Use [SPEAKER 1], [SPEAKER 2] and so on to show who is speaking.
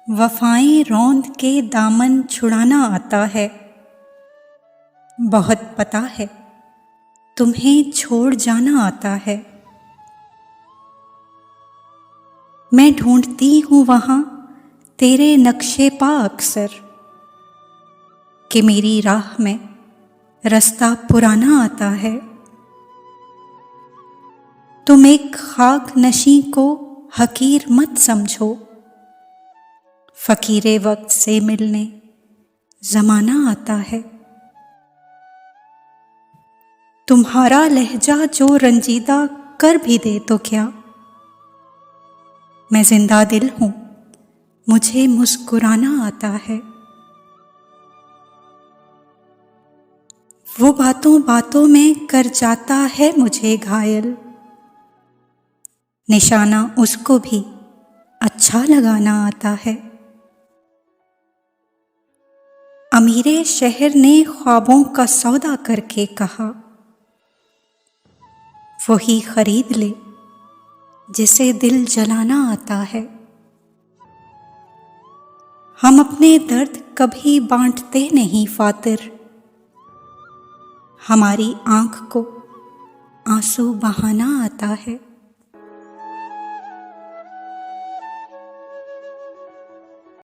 [SPEAKER 1] वफाएं रौंद के दामन छुड़ाना आता है। बहुत पता है तुम्हें छोड़ जाना आता है। मैं ढूंढती हूँ वहाँ तेरे नक्शे पा अक्सर कि मेरी राह में रास्ता पुराना आता है। तुम एक खाक नशी को हकीर मत समझो, फकीरे वक्त से मिलने जमाना आता है। तुम्हारा लहजा जो रंजीदा कर भी दे तो क्या, मैं जिंदा दिल हूं, मुझे मुस्कुराना आता है। वो बातों बातों में कर जाता है मुझे घायल, निशाना उसको भी अच्छा लगाना आता है। अमीरे शहर ने ख्वाबों का सौदा करके कहा, वही खरीद ले जिसे दिल जलाना आता है। हम अपने दर्द कभी बांटते नहीं फातिर, हमारी आंख को आंसू बहाना आता है।